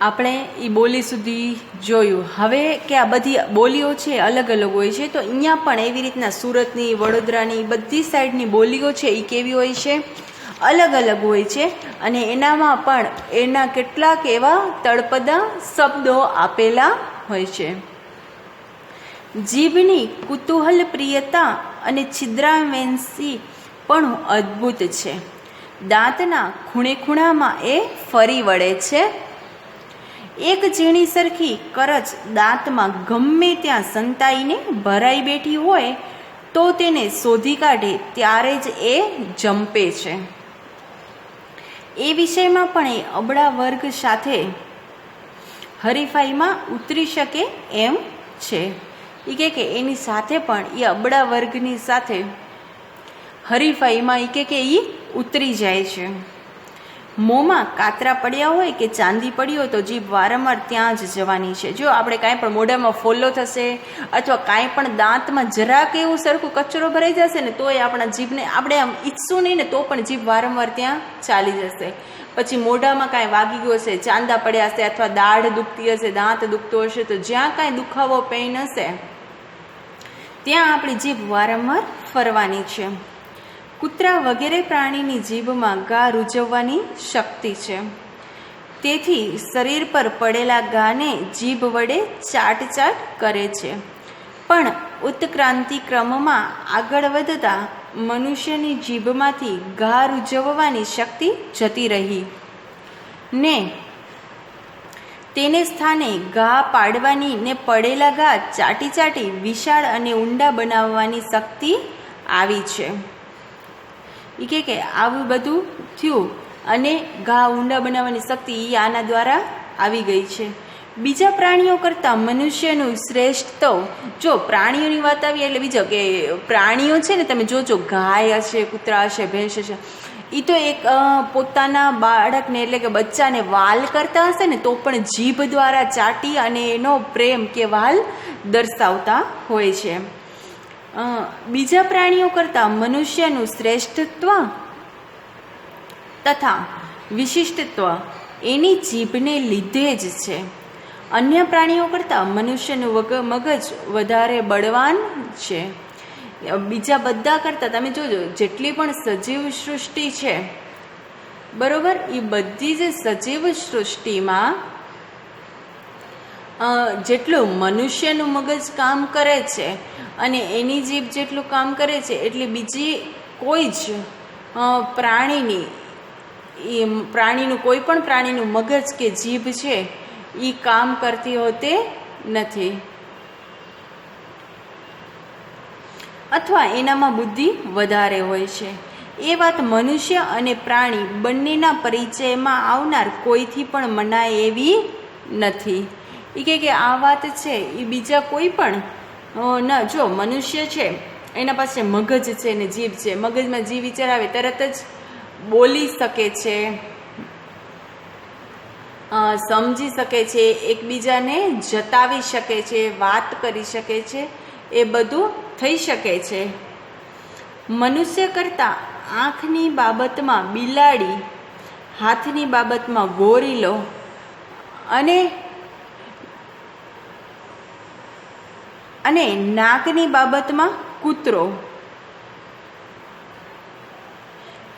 આપણે એ બોલી સુધી જોયું. હવે કે આ બધી બોલીઓ છે અલગ અલગ હોય છે, તો અહીંયા પણ એવી રીતના સુરતની, વડોદરાની બધી સાઈડની બોલીઓ છે એ કેવી હોય છે? અલગ અલગ હોય છે. અને એનામાં પણ એના કેટલાક એવા તળપદા શબ્દો આપેલા હોય છે. જીભની કુતૂહલ પ્રિયતા અને છિદ્રાવેંસી પણ અદ્ભુત છે. દાંતના ખૂણે ખૂણામાં એ ફરી વળે છે. એક ઝીણી સરખી કરચ દાંતમાં ગમે ત્યાં સંતાઈને ભરાઈ બેઠી હોય તો તેને શોધી કાઢે ત્યારે જ એ જંપે છે. એ વિષયમાં પણ એ અબળા વર્ગ સાથે હરીફાઈમાં ઉતરી શકે એમ છે. એ કે એની સાથે પણ એ અબળા વર્ગની સાથે હરીફાઈમાં એ કે એ ઉતરી જાય છે. મોંમાં કાતરા પડ્યા હોય કે ચાંદી પડી હોય તો જીભ વારંવાર ત્યાં જ જવાની છે. જો આપણે કાંઈ પણ મોઢામાં ફોલ્લો થશે અથવા કાંઈ પણ દાંતમાં જરાક એવું સરખું કચરો ભરાઈ જશે ને તોય આપણા જીભને આપણે આમ ઈચ્છશું નહીં ને તો પણ જીભ વારંવાર ત્યાં ચાલી જશે. પછી મોઢામાં કાંઈ વાગી ગયું હશે, ચાંદા પડ્યા હશે અથવા દાઢ દુખતી હશે, દાંત દુખતો હશે, તો જ્યાં કાંઈ દુખાવો પેઇન હશે ત્યાં આપણી જીભ વારંવાર ફરવાની છે. કૂતરા વગેરે પ્રાણીની જીભમાં ઘા રૂઝવવાની શક્તિ છે. તેથી શરીર પર પડેલા ઘાને જીભ વડે ચાટ કરે છે. પણ ઉત્ક્રાંતિ ક્રમમાં આગળ વધતા મનુષ્યની જીભમાંથી ઘા રૂઝવવાની શક્તિ જતી રહી ને તેને સ્થાને ઘા પાડવાની ને પડેલા ઘા ચાટી વિશાળ અને ઊંડા બનાવવાની શક્તિ આવી છે. એ કે આવું બધું થયું અને ઘા ઊંડા બનાવવાની શક્તિ એ આના દ્વારા આવી ગઈ છે. બીજા પ્રાણીઓ કરતાં મનુષ્યનું શ્રેષ્ઠ તો જો પ્રાણીઓની વાત આવી એટલે બીજો કે પ્રાણીઓ છે ને તમે જોજો ગાય હશે, કૂતરા હશે, ભેંસ હશે, એ તો એક પોતાના બાળકને એટલે કે બચ્ચાને વાલ કરતા હશે ને તો પણ જીભ દ્વારા ચાટી અને એનો પ્રેમ કે વાલ દર્શાવતા હોય છે. બીજા પ્રાણીઓ કરતાં મનુષ્યનું શ્રેષ્ઠત્વ તથા વિશિષ્ટત્વ એની જીભને લીધે જ છે. અન્ય પ્રાણીઓ કરતાં મનુષ્યનું મગજ વધારે બળવાન છે. બીજા બધા કરતાં તમે જોજો જેટલી પણ સજીવ સૃષ્ટિ છે બરોબર, એ બધી જ સજીવ સૃષ્ટિમાં જેટલું મનુષ્યનું મગજ કામ કરે છે અને એની જીભ જેટલું કામ કરે છે એટલી બીજી કોઈ જ પ્રાણીનું કોઈ પણ પ્રાણીનું મગજ કે જીભ છે એ કામ કરતી હોતી નથી અથવા એનામાં બુદ્ધિ વધારે હોય છે. એ વાત મનુષ્ય અને પ્રાણી બંનેના પરિચયમાં આવનાર કોઈથી પણ મનાય એવી નથી. એ કે આ વાત છે એ બીજા કોઈ પણ ના, જો મનુષ્ય છે એના પાસે મગજ છે ને જીભ છે, મગજમાં જે વિચાર આવે તરત જ બોલી શકે છે, સમજી શકે છે, એકબીજાને જતાવી શકે છે, વાત કરી શકે છે, એ બધું થઈ શકે છે. મનુષ્ય કરતાં આંખની બાબતમાં બિલાડી, હાથની બાબતમાં ગોરીલો અને નાકની બાબતમાં કૂતરો,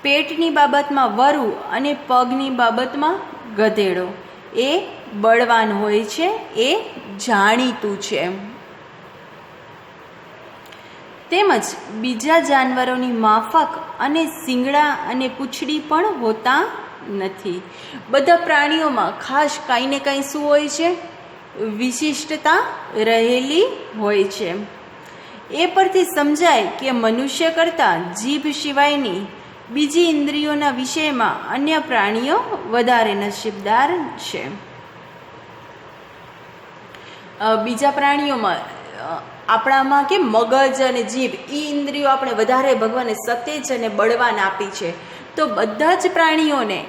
પેટની બાબતમાં વરુ અને પગની બાબતમાં ગધેડો એ બળવાન હોય છે, એ જાણીતું છે. તેમજ બીજા જાનવરોની માફક અને શિંગડા અને પૂંછડી પણ હોતા નથી. બધા પ્રાણીઓમાં ખાસ કાંઈ ને કાંઈ શું હોય છે? વિશિષ્ટતા રહેલી હોય છે. એ પરથી સમજાય કે મનુષ્ય કરતાં જીભ સિવાયની બીજી ઇન્દ્રિયોના વિષયમાં અન્ય પ્રાણીઓ વધારે નસીબદાર છે. બીજા પ્રાણીઓમાં આપણામાં કે મગજ અને જીભ એ ઇન્દ્રિયો આપણે વધારે ભગવાને સતેજ અને બળવાન આપી છે. તો બધા જ પ્રાણીઓને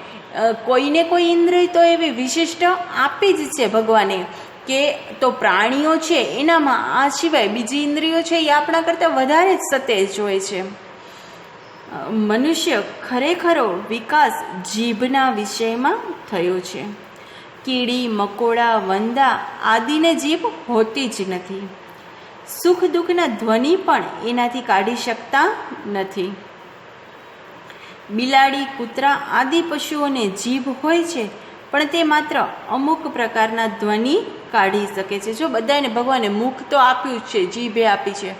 કોઈને કોઈ ઇન્દ્રિય તો એવી વિશિષ્ટ આપી જ છે ભગવાને કે તો પ્રાણીઓ છે એનામાં આ સિવાય બીજી ઇન્દ્રિયો છે એ આપણા કરતાં વધારે જ સતેજ હોય છે. મનુષ્ય ખરેખરો વિકાસ જીભના વિષયમાં થયો છે. કીડી મકોડા વંદા આદિને જીભ હોતી જ નથી. સુખ દુઃખના ધ્વનિ પણ એનાથી કાઢી શકતા નથી. બિલાડી કૂતરા આદિ પશુઓને જીભ હોય છે, પણ તે માત્ર અમુક પ્રકારના ધ્વનિ કાઢી શકે છે. જો બધાને ભગવાને મુખ તો આપ્યું જ છે, જીભે આપી છે,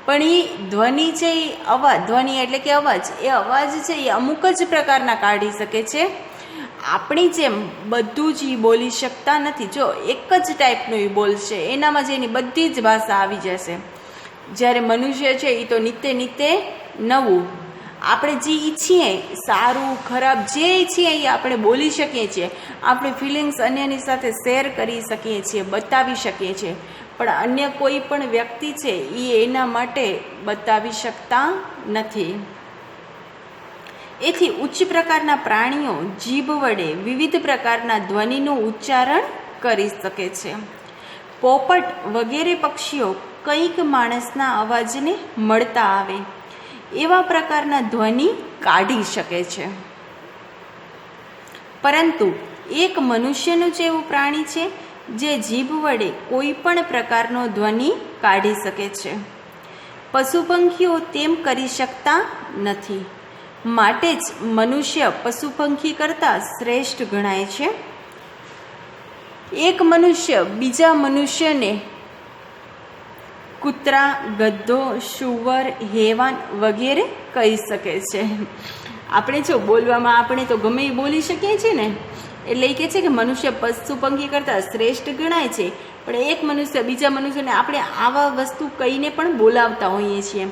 પણ એ ધ્વનિ છે, એ અવાજ, ધ્વનિ એટલે કે અવાજ, એ અવાજ છે એ અમુક જ પ્રકારના કાઢી શકે છે. આપણી જેમ બધું જ એ બોલી શકતા નથી. જો એક જ ટાઈપનું એ બોલશે, એનામાં જ એની બધી જ ભાષા આવી જશે. જ્યારે મનુષ્ય છે એ તો નિત્ય નિત્ય નવું, આપણે જે ઈચ્છીએ, સારું ખરાબ જે ઈચ્છીએ એ આપણે બોલી શકીએ છીએ. આપણે ફિલિંગ્સ અન્યની સાથે શેર કરી શકીએ છીએ, બતાવી શકીએ છીએ, પણ અન્ય કોઈ પણ વ્યક્તિ છે એ એના માટે બતાવી શકતા નથી. એથી ઉચ્ચ પ્રકારના પ્રાણીઓ જીભ વડે વિવિધ પ્રકારના ધ્વનિનું ઉચ્ચારણ કરી શકે છે. પોપટ વગેરે પક્ષીઓ કંઈક માણસના અવાજને મળતા આવે એવા પ્રકારના ધ્વનિ કાઢી શકે છે. પરંતુ એક મનુષ્યનું જ એવું પ્રાણી છે જે જીભ વડે કોઈ પણ પ્રકારનો ધ્વનિ કાઢી શકે છે. પશુ પંખીઓ તેમ કરી શકતા નથી. માટે જ મનુષ્ય પશુ પંખી કરતાં શ્રેષ્ઠ ગણાય છે. એક મનુષ્ય બીજા મનુષ્યને કૂતરા, ગધો, શુવર, હેવાન વગેરે કહી શકે છે. આપણે જો બોલવામાં આપણે તો ગમે એ બોલી શકીએ છીએ ને, એટલે એ કહે છે કે મનુષ્ય પશુ પંખી કરતાં શ્રેષ્ઠ ગણાય છે. પણ એક મનુષ્ય બીજા મનુષ્યને આપણે આવા વસ્તુ કહીને પણ બોલાવતા હોઈએ છીએ.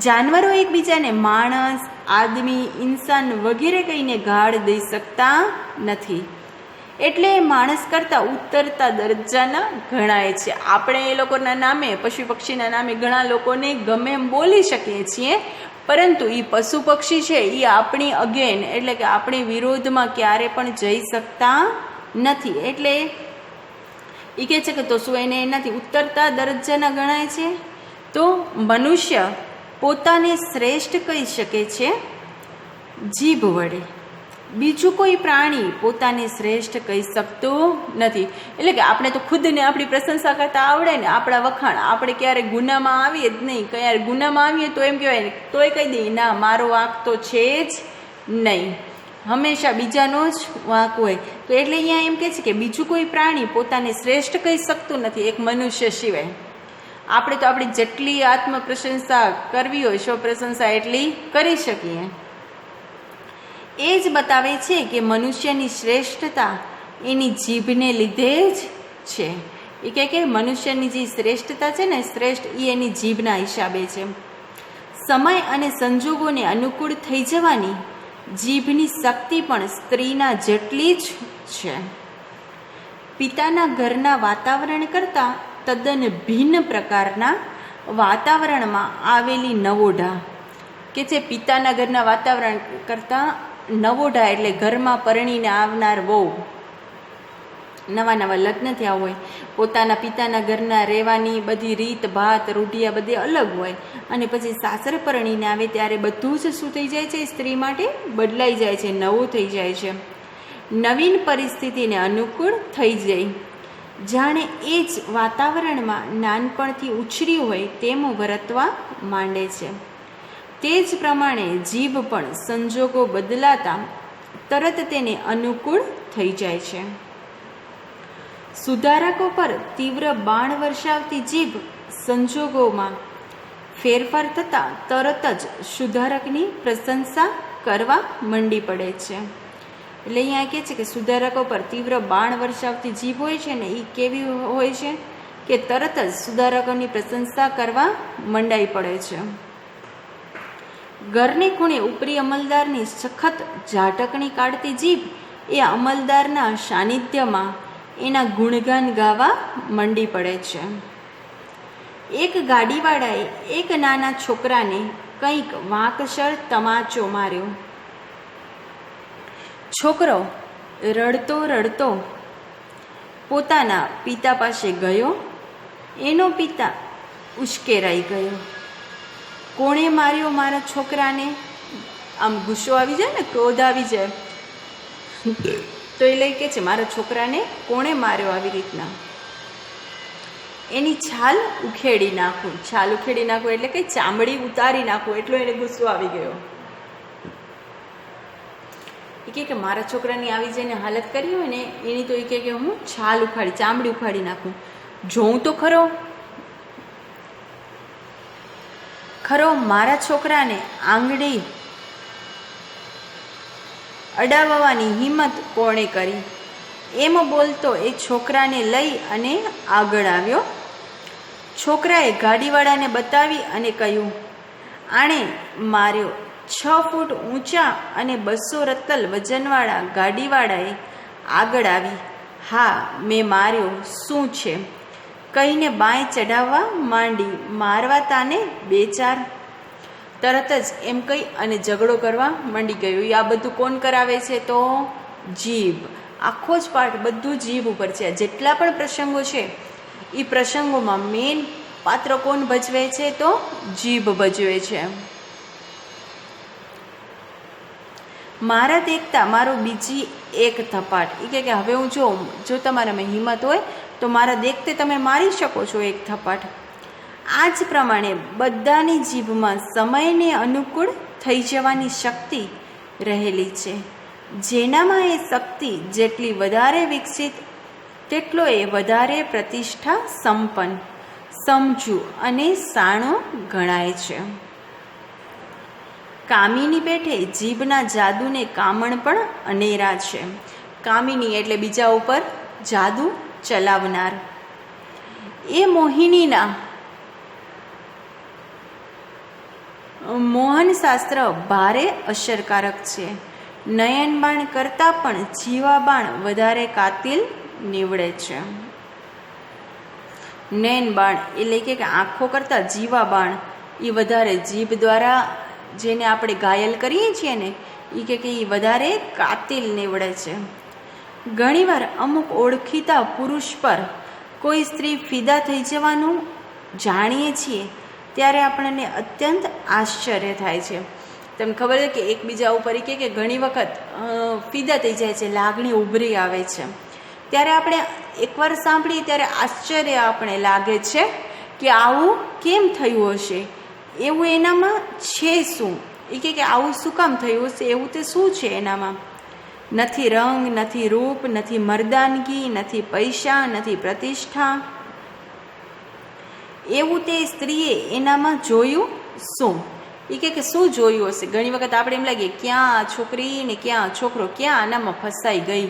જાનવરો એકબીજાને માણસ, આદમી, ઇન્સાન વગેરે કહીને ગાળ દઈ શકતા નથી. એટલે માણસ કરતાં ઉતરતા દરજ્જાના ગણાય છે. આપણે એ લોકોના નામે, પશુ પક્ષીના નામે ઘણા લોકોને ગમે એમ બોલી શકીએ છીએ, પરંતુ એ પશુ પક્ષી છે એ આપણી અગેન એટલે કે આપણી વિરોધમાં ક્યારે પણ જઈ શકતા નથી. એટલે એ કહે છે કે તો શું એને એનાથી ઉતરતા દરજ્જાના ગણાય છે? તો મનુષ્ય પોતાને શ્રેષ્ઠ કહી શકે છે જીભ વડે. બીજું કોઈ પ્રાણી પોતાને શ્રેષ્ઠ કહી શકતું નથી. એટલે કે આપણે તો ખુદને આપણી પ્રશંસા કરતા આવડે ને, આપણા વખાણ, આપણે ક્યારેક ગુનામાં આવીએ જ નહીં. ક્યારે ગુનામાં આવીએ તો એમ કહેવાય ને, તોય કહી દઈએ ના મારો વાંક તો છે જ નહીં, હંમેશા બીજાનો જ વાંક હોય. તો એટલે અહીંયા એમ કહે છે કે બીજું કોઈ પ્રાણી પોતાને શ્રેષ્ઠ કહી શકતું નથી એક મનુષ્ય સિવાય. આપણે તો આપણી જેટલી આત્મ પ્રશંસા કરવી હોય, સ્વ પ્રશંસા એટલી કરી શકીએ. એ જ બતાવે છે કે મનુષ્યની શ્રેષ્ઠતા એની જીભને લીધે જ છે. એ કહે કે મનુષ્યની જે શ્રેષ્ઠતા છે ને, શ્રેષ્ઠ એ એની જીભના હિસાબે છે. સમય અને સંજોગોને અનુકૂળ થઈ જવાની જીભની શક્તિ પણ સ્ત્રીના જેટલી જ છે. પિતાના ઘરના વાતાવરણ કરતાં તદ્દન ભિન્ન પ્રકારના વાતાવરણમાં આવેલી નવોઢા, કે જે પિતાના ઘરના વાતાવરણ કરતાં નવોઢા એટલે ઘરમાં પરણીને આવનાર વહુ, નવા નવા લગ્ન થયા હોય, પોતાના પિતાના ઘરના રહેવાની બધી રીત ભાત રૂઢિયા બધી અલગ હોય, અને પછી સાસરે પરણીને આવે ત્યારે બધું જ શું થઈ જાય છે? સ્ત્રી માટે બદલાઈ જાય છે, નવું થઈ જાય છે, નવીન પરિસ્થિતિને અનુકૂળ થઈ જાય. જાણે એ જ વાતાવરણમાં નાનપણથી ઉછરી હોય તેમ વર્તવા માંડે છે. તે જ પ્રમાણે જીભ પણ સંજોગો બદલાતા તરત તેને અનુકૂળ થઈ જાય છે. સુધારકો પર તીવ્ર બાણ વર્ષાવતી જીભ સંજોગોમાં ફેરફાર થતાં તરત જ સુધારકની પ્રશંસા કરવા મંડી પડે છે. એટલે અહીંયા કહે છે કે સુધારકો પર તીવ્ર બાણ વર્ષાવતી જીભ હોય છે ને, એ કેવી હોય છે કે તરત જ સુધારકોની પ્રશંસા કરવા મંડાઈ પડે છે. ઘરને ખૂણે ઉપરી અમલદારની સખત ઝાટકણી કાઢતી જીભ એ અમલદારના સાનિધ્યમાં એના ગુણગાન ગાવા મંડી પડે છે. એક ગાડીવાળાએ એક નાના છોકરાને કંઈક વાંકસર તમાચો માર્યો. છોકરો રડતો રડતો પોતાના પિતા પાસે ગયો. એનો પિતા ઉશ્કેરાઈ ગયો. કોણે માર્યો મારા છોકરાને? આમ ગુસ્સો આવી જાય ને, ક્રોધ આવી જાય. તો એ લઈ કે છે મારા છોકરાને કોણે માર્યો આવી રીતના, એની છાલ ઉખેડી નાખું. છાલ ઉખેડી નાખું એટલે કે ચામડી ઉતારી નાખું, એટલો એને ગુસ્સો આવી ગયો. એ કે મારા છોકરાની આવી જઈને હાલત કરી હોય ને એની, તો એ કે હું છાલ ઉખાડી ચામડી ઉખાડી નાખું. જોઉં તો ખરો મારા છોકરાને આંગળી અડાવવાની હિંમત કોણે કરી. એમ બોલતો એ છોકરાને લઈ અને આગળ આવ્યો. છોકરાએ ગાડીવાળાને બતાવી અને કહ્યું, આણે માર્યો. 6 ફૂટ ઊંચા અને 200 રત્તલ વજનવાળા ગાડીવાળાએ આગળ આવી. હા, મેં માર્યો, શું છે કહીને બાંય ચડાવવા માંડી. મારવા તાને 2-4. તરત જ એમ કહી અને ઝઘડો કરવા માંડી ગયો. આ બધું કોણ કરાવે છે? તો જીભ. આખો જ પાઠ બધું જીભ ઉપર છે. જેટલા પણ પ્રસંગો છે એ પ્રસંગોમાં મેન પાત્ર કોણ ભજવે છે? તો જીભ ભજવે છે. મારા દેખતા મારો બીજી એક થપાટ. એ કે હવે હું જો તમારામાં હિંમત હોય તો મારા દેખતે તમે મારી શકો છો એક થપાટ. આ જ પ્રમાણે બધાની જીભમાં સમયને અનુકૂળ થઈ જવાની શક્તિ રહેલી છે. જેનામાં એ શક્તિ જેટલી વધારે વિકસિત તેટલો એ વધારે પ્રતિષ્ઠા સંપન્ન, સમજુ અને સાણો ગણાય છે. કામિની પેઠે જીભના જાદુને કામણ પણ અનેરા છે. કામિની એટલે બીજા ઉપર જાદુ ચલાવનાર. એ મોહિનીના મોહન શાસ્ત્ર ભારે અસરકારક છે. નયન બાણ કરતાં પણ જીવા બાણ વધારે કાતિલ નીવડે છે. નયન બાણ એટલે કે આંખો કરતાં જીવા બાણ એ વધારે, જીભ દ્વારા જેને આપણે ઘાયલ કરીએ છીએ ને એ કે એ વધારે કાતિલ નીવડે છે. ઘણીવાર અમુક ઓળખીતા પુરુષ પર કોઈ સ્ત્રી ફિદા થઈ જવાનું જાણીએ છીએ ત્યારે આપણને અત્યંત આશ્ચર્ય થાય છે. તમને ખબર છે કે એકબીજા ઉપર કે ઘણી વખત ફિદા થઈ જાય છે, લાગણી ઉભરી આવે છે. ત્યારે આપણે એકવાર સાંભળીએ ત્યારે આશ્ચર્ય આપણે લાગે છે કે આવું કેમ થયું હશે, એવું એનામાં છે શું. એ કે આવું શું કામ થયું હશે, એવું તે શું છે એનામાં. નથી રંગ, નથી રૂપ, નથી મર્દાનગી, નથી પૈસા, નથી પ્રતિષ્ઠા. એવું તે સ્ત્રીએ એનામાં જોયું શું. એ કે શું જોયું હશે. ઘણી વખત આપણે એમ લાગે ક્યાં છોકરી ને ક્યાં છોકરો, ક્યાં આનામાં ફસાઈ ગઈ,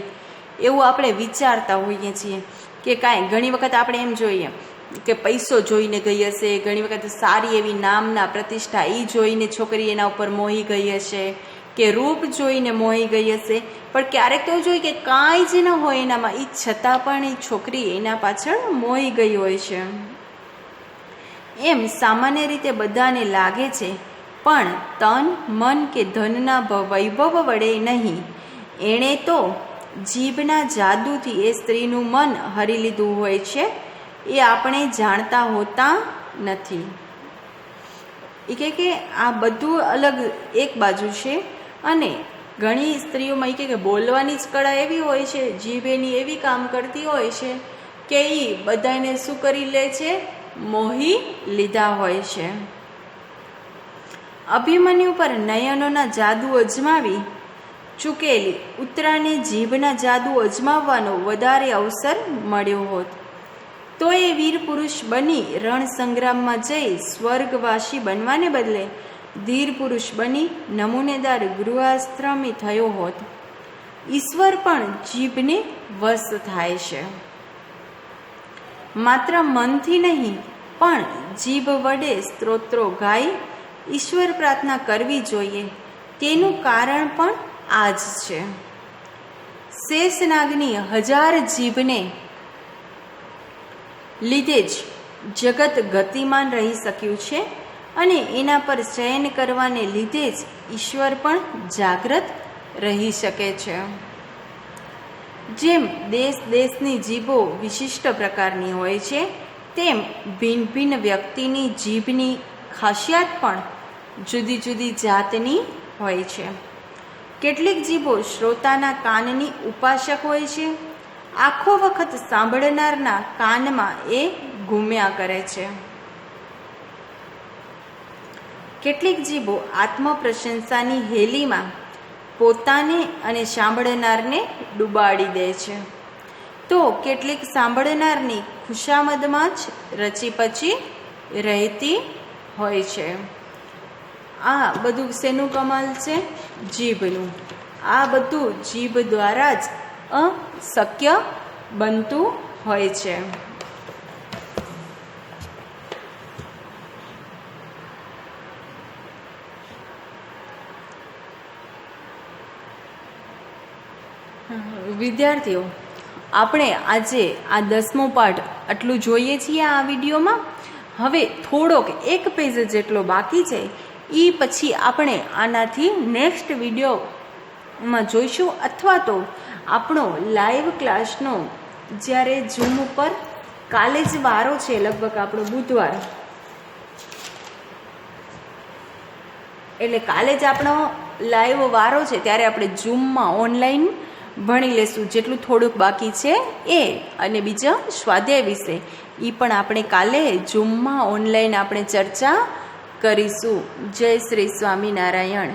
એવું આપણે વિચારતા હોઈએ છીએ કે કાંઈ. ઘણી વખત આપણે એમ જોઈએ કે પૈસો જોઈને ગઈ હશે, ઘણી વખત સારી એવી નામના પ્રતિષ્ઠા એ જોઈને છોકરી એના ઉપર મોહી ગઈ હશે, કે રૂપ જોઈને મોહી ગઈ હશે. પણ ક્યારેક તો જોઈએ કે કાંઈ જ ન હોય એનામાં, એ છતાં પણ એ છોકરી એના પાછળ મોહી ગઈ હોય છે. એમ સામાન્ય રીતે બધાને લાગે છે, પણ તન, મન કે ધનના વૈભવ વડે નહીં. એણે તો જીભના જાદુથી એ સ્ત્રીનું મન હરી લીધું હોય છે, એ આપણે જાણતા હોતા નથી. એ કે આ બધું અલગ એક બાજુ છે. અને ઘણી સ્ત્રીઓમાં એ કે બોલવાની જ કળા એવી હોય છે, જીભ એની એવી કામ કરતી હોય છે કે એ બધાને શું કરી લે છે? મોહી લીધા હોય છે. અભિમન્યુ પર નયનોના જાદુ અજમાવી ચૂકેલી ઉત્તરાને જીભના જાદુ અજમાવવાનો વધારે અવસર મળ્યો હોત તો એ વીર પુરુષ બની રણ સંગ્રામમાં જઈ સ્વર્ગવાસી બનવાને બદલે ધીર પુરુષ બની નમૂનેદાર ગૃહાશ્રમી થયો હોત. ઈશ્વર પણ જીભને વશ થાય છે. માત્ર મનથી નહીં પણ જીભ વડે સ્તોત્રો ગાઈ ઈશ્વર પ્રાર્થના કરવી જોઈએ. તેનું કારણ પણ આ જ છે. શેષનાગની 1000 જીભને લીધે જ જગત ગતિમાન રહી શક્યું છે અને એના પર શયન કરવાને લીધે જ ઈશ્વર પણ જાગ્રત રહી શકે છે. જેમ દેશ દેશની જીભો વિશિષ્ટ પ્રકારની હોય છે, તેમ ભિન્ન ભિન્ન વ્યક્તિની જીભની ખાસિયત પણ જુદી જુદી જાતની હોય છે. કેટલીક જીભો શ્રોતાના કાનની ઉપાસક હોય છે. આખો વખત સાંભળનારના કાનમાં એ ઘૂમ્યા કરે છે. કેટલીક જીભો આત્મપ્રશંસાની હેલીમાં પોતાને અને સાંભળનારને ડૂબાડી દે છે. તો કેટલીક સાંભળનારની ખુશામદમાં જ રચી પચી રહેતી હોય છે. આ બધું શેનું કમાલ છે? જીભનું. આ બધું જીભ દ્વારા જ શક્ય બનતું હોય છે. વિદ્યાર્થીઓ, આપણે આજે આ 10મો પાઠ આટલું જોઈએ છીએ આ વિડીયોમાં. હવે થોડોક 1 પેજ જેટલો બાકી છે. એ પછી આપણે આનાથી નેક્સ્ટ વિડીયોમાં જોઈશું, અથવા તો આપણો લાઈવ ક્લાસનો જ્યારે ઝૂમ ઉપર કાલે જ વારો છે, લગભગ આપણો બુધવાર, એટલે કાલે જ આપણો લાઈવ વારો છે, ત્યારે આપણે ઝૂમમાં ઓનલાઈન ભણી લેશું જેટલું થોડુંક બાકી છે એ. અને બીજા સ્વાધ્યાય વિશે એ પણ આપણે કાલે ઝૂમમાં ઓનલાઈન આપણે ચર્ચા કરીશું. જય શ્રી સ્વામિનારાયણ.